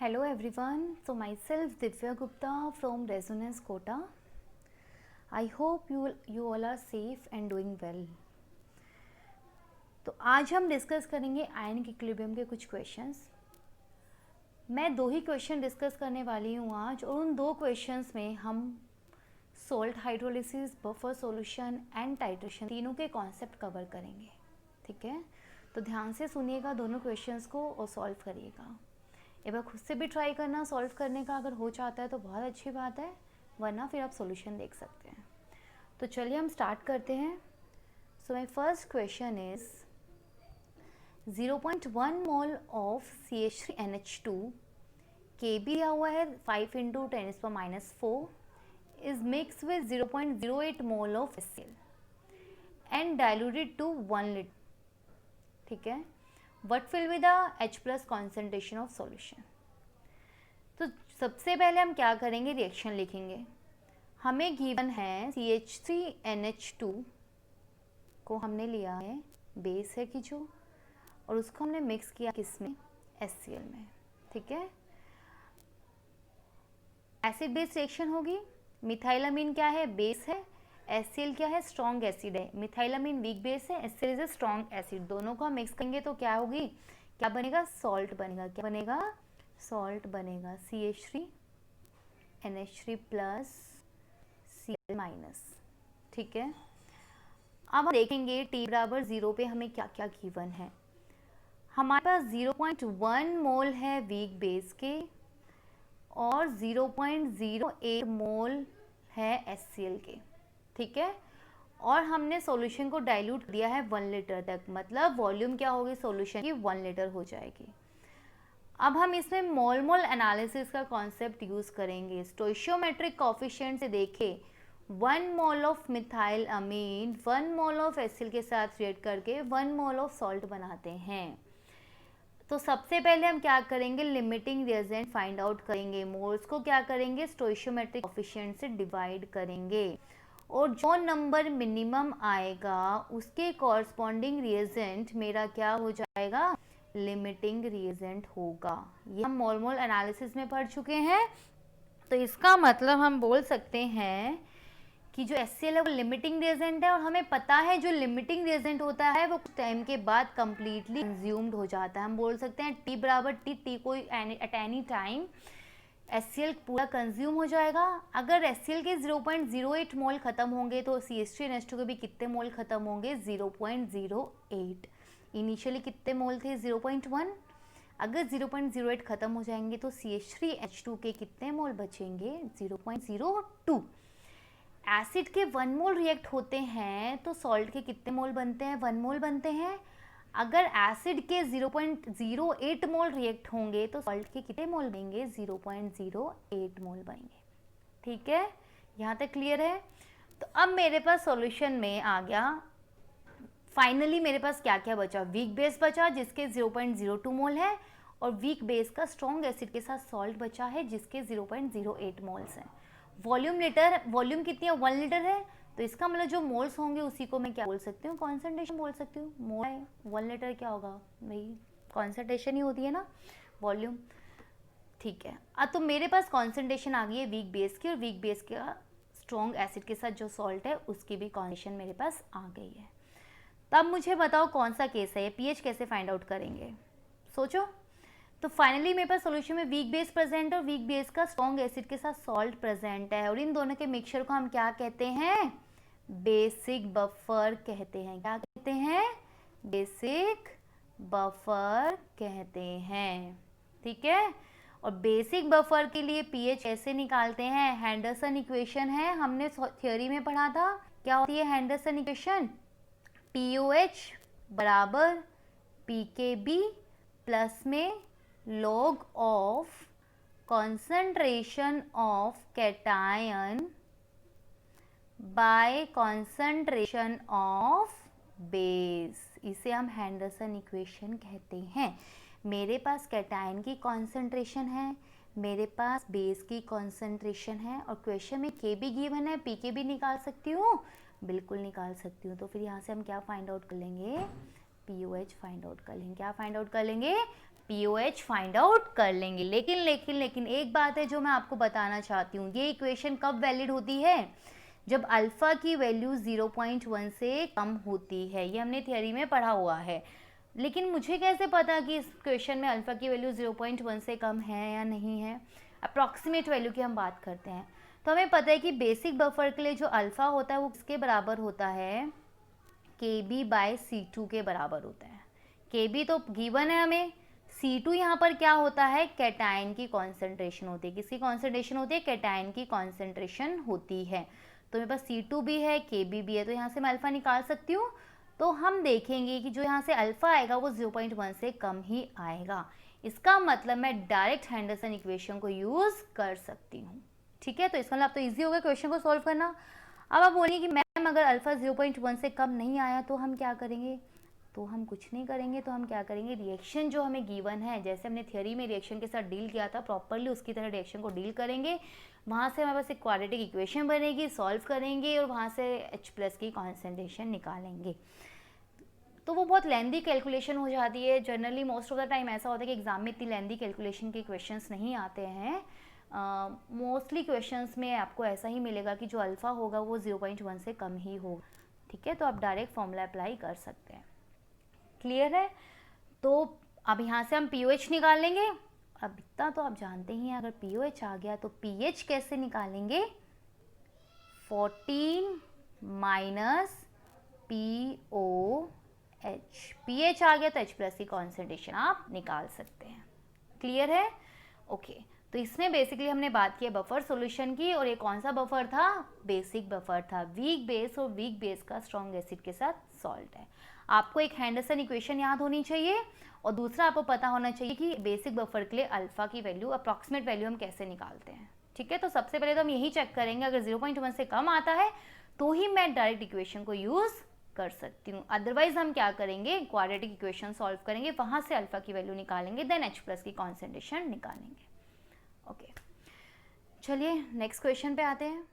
Hello everyone, so myself Divya Gupta from Resonance Kota. I hope you all are safe and doing well. तो आज हम discuss करेंगे ionic equilibrium के कुछ questions. मैं दो ही क्वेश्चन डिस्कस करने वाली हूँ आज, और उन दो क्वेश्चंस में हम salt hydrolysis, buffer solution and titration तीनों के कॉन्सेप्ट कवर करेंगे। ठीक है, तो ध्यान से सुनिएगा दोनों क्वेश्चंस को और सॉल्व करिएगा। एक बार खुद से भी ट्राई करना सॉल्व करने का, अगर हो जाता है तो बहुत अच्छी बात है, वरना फिर आप सॉल्यूशन देख सकते हैं। तो चलिए हम स्टार्ट करते हैं। So my first question is 0.1 mole of CH3NH2 के भी दिया हुआ है 5 × 10⁻⁴ is mix with 0.08 mole of HCl and diluted to 1 litre. ठीक है, what will be the H+ concentration of solution? तो सबसे पहले हम क्या करेंगे, रिएक्शन लिखेंगे। हमें गिवन है CH3NH2 को हमने लिया है, बेस है कि जो, और उसको हमने मिक्स किया किसमें, HCl में। ठीक है, एसिड बेस रिएक्शन होगी। मिथाइलामीन क्या है, बेस है। HCl क्या है, स्ट्रॉन्ग एसिड है। मिथाइलामीन वीक बेस है, HCl is a strong acid. दोनों को हम मिक्स करेंगे तो क्या होगी, क्या बनेगा, सॉल्ट बनेगा। क्या बनेगा, सॉल्ट बनेगा, CH3NH3 प्लस Cl-। ठीक है, अब हम देखेंगे T बराबर 0 पे हमें क्या क्या गिवन है। हमारे पास 0.1 मोल है वीक बेस के और 0.08 मोल है HCl के। ठीक है, और हमने सॉल्यूशन को डाइल्यूट दिया है 1 लीटर तक, मतलब वॉल्यूम क्या होगी सॉल्यूशन की, 1 लीटर हो जाएगी। अब हम इसमें मोल मोल एनालिसिस का कॉन्सेप्ट यूज करेंगे। स्टोइशियोमेट्रिक कोफिशिएंट से देखें, 1 mole of methyl amine 1 mole of HCl के साथ रिएक्ट करके 1 मोल ऑफ सॉल्ट बनाते हैं। तो सबसे पहले हम क्या करेंगे, लिमिटिंग रिएजेंट फाइंड आउट करेंगे। मोल्स को क्या करेंगे, स्टोइशियोमेट्रिक कोफिशिएंट से डिवाइड करेंगे, और जो नंबर मिनिमम आएगा उसके कॉरस्पॉन्डिंग रिएजेंट मेरा क्या हो जाएगा, लिमिटिंग रिएजेंट होगा। ये हम मोल मोल एनालिसिस में पढ़ चुके हैं। तो इसका मतलब हम बोल सकते हैं कि जो HCl है वो लिमिटिंग रिएजेंट है, और हमें पता है जो लिमिटिंग रिएजेंट होता है वो कुछ टाइम के बाद कंप्लीटली कंज्यूम्ड हो जाता है। हम बोल सकते हैं T बराबर T कोई एट एनी टाइम HCl पूरा कंज्यूम हो जाएगा। अगर HCl के 0.08 मोल खत्म होंगे तो CH3NH2 के भी कितने मोल खत्म होंगे, 0.08। इनिशियली कितने मोल थे, 0.1। अगर 0.08 खत्म हो जाएंगे तो CH3H2 के कितने मोल बचेंगे, 0.02। एसिड के 1 मोल रिएक्ट होते हैं तो सॉल्ट के कितने मोल बनते हैं, 1 मोल बनते हैं। अगर एसिड के 0.08 मोल रिएक्ट होंगे तो सॉल्ट के कितने मोल बनेंगे, 0.08 मोल बनेंगे। ठीक है, यहाँ तक क्लियर है। तो अब मेरे पास सॉल्यूशन में आ गया, फाइनली मेरे पास क्या क्या बचा, वीक बेस बचा जिसके 0.02 मोल है, और वीक बेस का स्ट्रॉन्ग एसिड के साथ सॉल्ट बचा है जिसके 0.08 मोल्स हैं। वॉल्यूम कितनी है, 1 लीटर है, तो इसका मतलब जो मोल्स होंगे उसी को मैं क्या बोल सकती हूँ, कॉन्सेंट्रेशन बोल सकती हूँ। मोल है 1 लीटर, क्या होगा भाई, कॉन्सेंट्रेशन ही होती है ना, वॉल्यूम। ठीक है, अब तो मेरे पास कॉन्सेंट्रेशन आ गई है वीक बेस की, और वीक बेस का स्ट्रॉन्ग एसिड के साथ जो सॉल्ट है उसकी भी कॉन्सेंट्रेशन मेरे पास आ गई है। तब मुझे बताओ कौन सा केस है, पीएच कैसे फाइंड आउट करेंगे, सोचो। तो फाइनली मेरे पास सॉल्यूशन में वीक बेस प्रेजेंट है और वीक बेस का स्ट्रॉन्ग एसिड के साथ सॉल्ट प्रेजेंट है, और इन दोनों के मिक्सचर को हम क्या कहते हैं, बेसिक बफर कहते हैं। क्या कहते हैं, बेसिक बफर कहते हैं। ठीक है, और बेसिक बफर के लिए पीएच कैसे निकालते हैं, हैंडरसन इक्वेशन है, हमने थ्योरी में पढ़ा था। क्या होती है हैंडरसन इक्वेशन, POH बराबर PKB प्लस में log of concentration of cation by concentration of base, इसे हम हैंडरसन इक्वेशन कहते हैं। मेरे पास कैटायन की कॉन्सेंट्रेशन है, मेरे पास बेस की कॉन्सेंट्रेशन है, और क्वेश्चन में के भी गिवन है, पी के भी निकाल सकती हूँ, बिल्कुल निकाल सकती हूँ। तो फिर यहाँ से हम क्या फाइंड आउट कर लेंगे, POH फाइंड आउट कर लेंगे। क्या फाइंड आउट कर लेंगे, पीओएच फाइंड आउट कर लेंगे। लेकिन लेकिन लेकिन एक बात है जो मैं आपको बताना चाहती हूँ, ये इक्वेशन कब वैलिड होती है? जब अल्फ़ा की वैल्यू 0.1 से कम होती है। ये हमने थियोरी में पढ़ा हुआ है। लेकिन मुझे कैसे पता कि इस क्वेश्चन में अल्फ़ा की वैल्यू 0.1 से कम है या नहीं है? अप्रॉक्सीमेट वैल्यू की हम बात करते हैं तो हमें पता है कि बेसिक बफर के लिए जो अल्फ़ा होता है वो किसके बराबर होता है? KB/C2 के बराबर होता है। KB तो गिवन है हमें, C2 यहाँ पर क्या होता है? कैटायन की कॉन्सेंट्रेशन होती है। किसकी कॉन्सेंट्रेशन होती है? कैटायन की कॉन्सेंट्रेशन होती है। तो मेरे पास C2 भी है, KB भी है, तो यहाँ से मैं अल्फ़ा निकाल सकती हूँ। तो हम देखेंगे कि जो यहाँ से अल्फ़ा आएगा वो 0.1 से कम ही आएगा। इसका मतलब मैं डायरेक्ट हैंडरसन इक्वेशन को यूज़ कर सकती हूँ। ठीक है, तो इसका मतलब अब तो ईजी हो गया क्वेश्चन को सॉल्व करना। अब आप बोलिए कि मैम अगर अल्फ़ा 0.1 से कम नहीं आया तो हम क्या करेंगे? तो हम कुछ नहीं करेंगे, तो हम क्या करेंगे? रिएक्शन जो हमें गिवन है, जैसे हमने थियोरी में रिएक्शन के साथ डील किया था प्रॉपरली, उसकी तरह रिएक्शन को डील करेंगे। वहाँ से हमारे पास एक क्वाड्रेटिक इक्वेशन बनेगी, सॉल्व करेंगे और वहाँ से H+ की कॉन्सेंट्रेशन निकालेंगे। तो वो बहुत लेंदी कैलकुलेशन हो जाती है। Generally most of the time ऐसा होता है कि एग्जाम में इतनी लेंदी कैलकुलेशन के क्वेश्चंस नहीं आते हैं। मोस्टली क्वेश्चंस में आपको ऐसा ही मिलेगा कि जो अल्फ़ा होगा वो 0.1 से कम ही होगा। ठीक है, तो आप डायरेक्ट फॉर्मूला अप्लाई कर सकते हैं। क्लियर है? तो अब यहाँ से हम पीओएच निकाल लेंगे। अब इतना तो आप जानते ही हैं, अगर पीओएच आ गया तो पीएच कैसे निकालेंगे? 14 माइनस POH। पीएच आ गया तो H+ की कॉन्सेंट्रेशन आप निकाल सकते हैं। क्लियर है? ओके, तो इसमें बेसिकली हमने बात की है बफर सॉल्यूशन की, और ये कौन सा बफर था? बेसिक बफर था। वीक बेस और वीक बेस का स्ट्रॉन्ग एसिड के साथ सॉल्ट है। आपको एक हैंडरसन इक्वेशन याद होनी चाहिए और दूसरा आपको पता होना चाहिए कि बेसिक बफर के लिए अल्फा की वैल्यू, अप्रॉक्सीमेट वैल्यू हम कैसे निकालते हैं। ठीक है, तो सबसे पहले तो हम यही चेक करेंगे, अगर 0.1 से कम आता है तो ही मैं डायरेक्ट इक्वेशन को यूज़ कर सकती हूँ। अदरवाइज हम क्या करेंगे? क्वाड्रेटिक इक्वेशन सॉल्व करेंगे, वहाँ से अल्फा की वैल्यू निकालेंगे, देन H+ की कॉन्सेंट्रेशन निकालेंगे। ओके, चलिए नेक्स्ट क्वेश्चन पे आते हैं।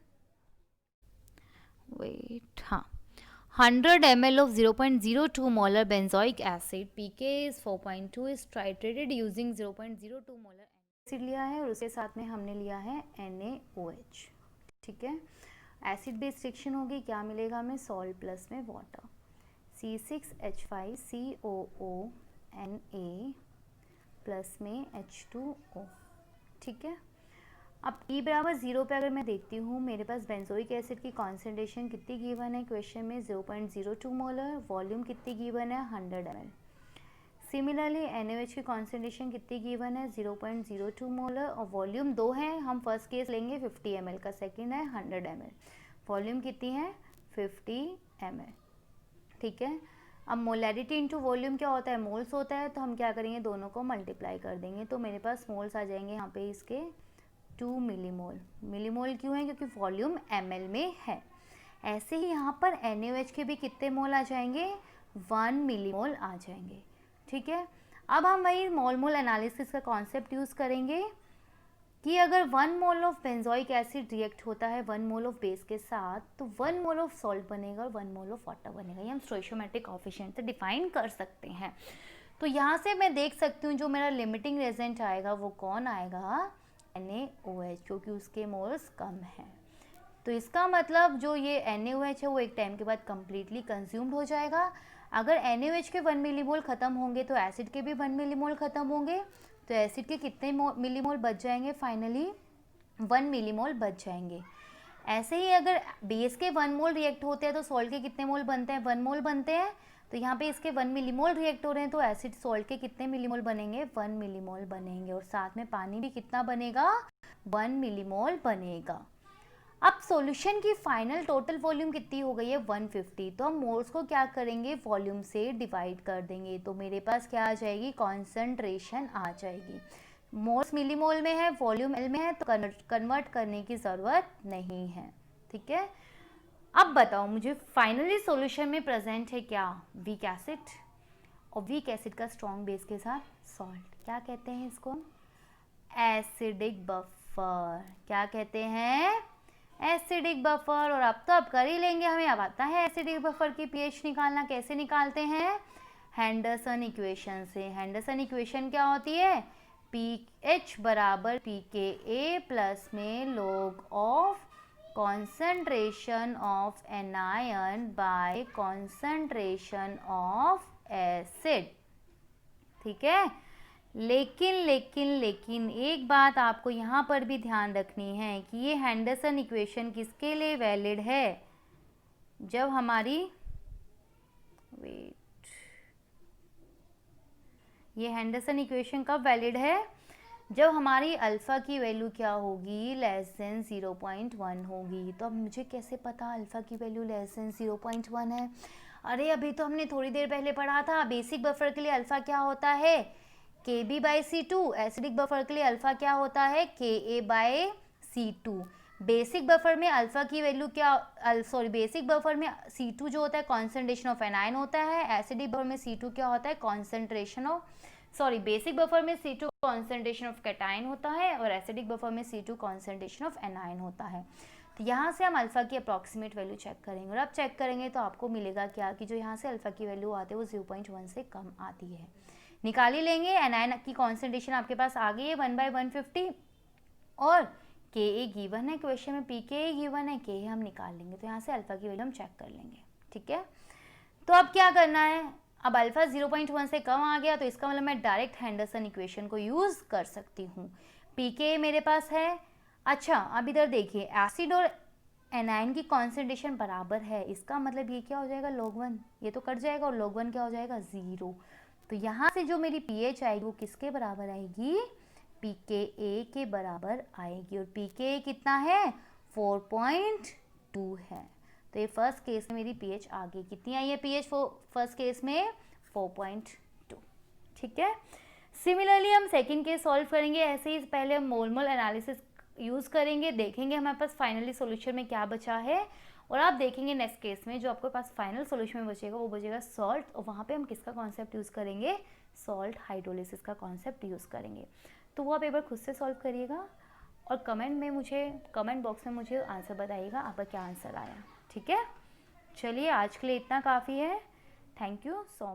वेट, हाँ, 100 ml of 0.02 molar benzoic acid pK is 4.2 is titrated using 0.02 molar acid लिया है और उसके साथ में हमने लिया है NaOH। ठीक है, एसिड बेस रिएक्शन होगी, क्या मिलेगा हमें? सॉल्ट प्लस में वाटर, C6H5COO Na प्लस में H2O। ठीक है, अब T=0 पे अगर मैं देखती हूँ, मेरे पास बेंजोइक एसिड की कॉन्सेंट्रेशन कितनी गिवन है क्वेश्चन में? 0.02 मोलर। वॉल्यूम कितनी गिवन है? 100 ml। सिमिलरली NaOH की कॉन्सेंट्रेशन कितनी गिवन है? 0.02 मोलर और वॉल्यूम 2 है। हम फर्स्ट केस लेंगे 50 ml का, सेकेंड है 100 ml। वॉल्यूम कितनी है? 50 ml। ठीक है, अब मोलैरिटी इंटू वॉल्यूम क्या होता है? मोल्स होता है, तो हम क्या करेंगे? दोनों को मल्टीप्लाई कर देंगे, तो मेरे पास मोल्स आ जाएंगे यहाँ पे इसके 2 मिलीमोल। मिलीमोल क्यों है? क्योंकि वॉल्यूम ml में है। ऐसे ही यहाँ पर NaOH के भी कितने मोल आ जाएंगे? 1 मिलीमोल आ जाएंगे। ठीक है, अब हम वही मोल मोल एनालिसिस का कॉन्सेप्ट यूज़ करेंगे कि अगर 1 mole of benzoic acid react होता है 1 मोल ऑफ बेस के साथ, तो 1 मोल ऑफ सॉल्ट बनेगा और 1 मोल ऑफ वाटर बनेगा। ये हम स्टोइचोमेट्रिक कोएफिशिएंट से डिफाइन कर सकते हैं। तो यहाँ से मैं देख सकती हूँ जो मेरा लिमिटिंग रिएजेंट आएगा वो कौन आएगा? NaOH, क्योंकि उसके मोल्स कम हैं। तो इसका मतलब जो ये NaOH है वो एक टाइम के बाद कम्प्लीटली कंज्यूम्ड हो जाएगा। अगर NaOH के 1 मिलीमोल ख़त्म होंगे तो एसिड के भी 1 मिलीमोल ख़त्म होंगे, तो एसिड के कितने मिलीमोल बच जाएंगे? फाइनली 1 मिलीमोल बच जाएंगे। ऐसे ही अगर बेस के 1 मोल रिएक्ट होते हैं तो सॉल्ट के कितने मोल बनते हैं? 1 मोल बनते हैं। तो यहाँ पे इसके 1 मिलीमोल रिएक्ट हो रहे हैं तो एसिड सॉल्ट के कितने मिलीमोल बनेंगे? 1 मिलीमोल बनेंगे, और साथ में पानी भी कितना बनेगा? 1 मिलीमोल बनेगा। अब सॉल्यूशन की फाइनल टोटल वॉल्यूम कितनी हो गई है? 150। तो हम मोल्स को क्या करेंगे? वॉल्यूम से डिवाइड कर देंगे, तो मेरे पास क्या आ जाएगी? कॉन्सेंट्रेशन आ जाएगी। मोल्स मिलीमोल में है, वॉल्यूम एल में है, तो कन्वर्ट करने की ज़रूरत नहीं है। ठीक है, अब बताओ मुझे फाइनली सॉल्यूशन में प्रेजेंट है क्या? वीक एसिड, और वीक एसिड का स्ट्रॉन्ग बेस के साथ सॉल्ट। क्या कहते हैं इसको? Acidic buffer. क्या कहते हैं? Acidic buffer. और अब तो अब कर ही लेंगे, हमें अब आता है एसिडिक बफर की पीएच निकालना। कैसे निकालते हैं? हैंडरसन इक्वेशन से। हैंडरसन इक्वेशन क्या होती है? pH बराबर pKa प्लस में log of concentration of anion by concentration of acid। ठीक है, लेकिन एक बात आपको यहाँ पर भी ध्यान रखनी है कि ये हैंडरसन इक्वेशन किसके लिए वैलिड है? जब हमारी ये हैंडरसन इक्वेशन कब वैलिड है? जब हमारी अल्फ़ा की वैल्यू क्या होगी? लेस देन 0.1 होगी। तो अब मुझे कैसे पता अल्फ़ा की वैल्यू लेस देन 0.1 है? अरे अभी तो हमने थोड़ी देर पहले पढ़ा था, बेसिक बफर के लिए अल्फ़ा क्या होता है? Kb/C2। एसिडिक बफर के लिए अल्फ़ा क्या होता है? Ka/C2। बेसिक बफर में अल्फ़ा की वैल्यू क्या, बेसिक बफर में C2 जो होता है कॉन्सेंट्रेशन ऑफ एनायन होता है, एसिडिक बफर में C2 क्या होता है? कॉन्सेंट्रेशन ऑफ बेसिक बफर में C2 कॉन्सेंट्रेशन ऑफ कैटायन होता है और एसिडिक बफर में C2 कॉन्सेंट्रेशन ऑफ एनायन होता है। तो यहाँ से हम अल्फ़ा की अप्रॉक्सीमेट वैल्यू चेक करेंगे और अब चेक करेंगे तो आपको मिलेगा क्या कि जो यहाँ से अल्फ़ा की वैल्यू आती है वो 0.1 से कम आती है। निकाल ही लेंगे। एनायन की कॉन्सेंट्रेशन आपके पास आ गई है 1/150 और Ka गिवन है क्वेश्चन में, pKa गिवन है, Ka हम निकाल लेंगे। तो यहाँ से अल्फ़ा की वैल्यू हम चेक कर लेंगे। ठीक है, तो अब क्या करना है? अब अल्फ़ा 0.1 से कम आ गया तो इसका मतलब मैं डायरेक्ट हैंडरसन इक्वेशन को यूज़ कर सकती हूँ। pKa मेरे पास है। अच्छा, अब इधर देखिए, एसिड और एनायन की कॉन्सेंट्रेशन बराबर है, इसका मतलब ये क्या हो जाएगा? log 1। ये तो कट जाएगा और log 1 क्या हो जाएगा? 0। तो यहाँ से जो मेरी pH आएगी वो किसके बराबर आएगी? pKa के बराबर आएगी और pKa कितना है? 4.2 है। तो ये फर्स्ट केस में मेरी pH आ गई। कितनी आई है pH फर्स्ट केस में? 4.2। ठीक है, सिमिलरली हम सेकंड केस सॉल्व करेंगे। ऐसे ही पहले हम मोल एनालिसिस यूज़ करेंगे, देखेंगे हमारे पास फाइनली सॉल्यूशन में क्या बचा है और आप देखेंगे नेक्स्ट केस में जो आपके पास फाइनल सॉल्यूशन में बचेगा वो बचेगा सॉल्ट, और वहाँ पे हम किसका कॉन्सेप्ट यूज़ करेंगे? सॉल्ट हाइड्रोलिसिस का कॉन्सेप्ट यूज़ करेंगे। तो वो आप एक बार खुद से सॉल्व करिएगा और कमेंट बॉक्स में मुझे आंसर बताइएगा आपका क्या आंसर आया। ठीक है, चलिए आज के लिए इतना काफ़ी है। Thank you so much.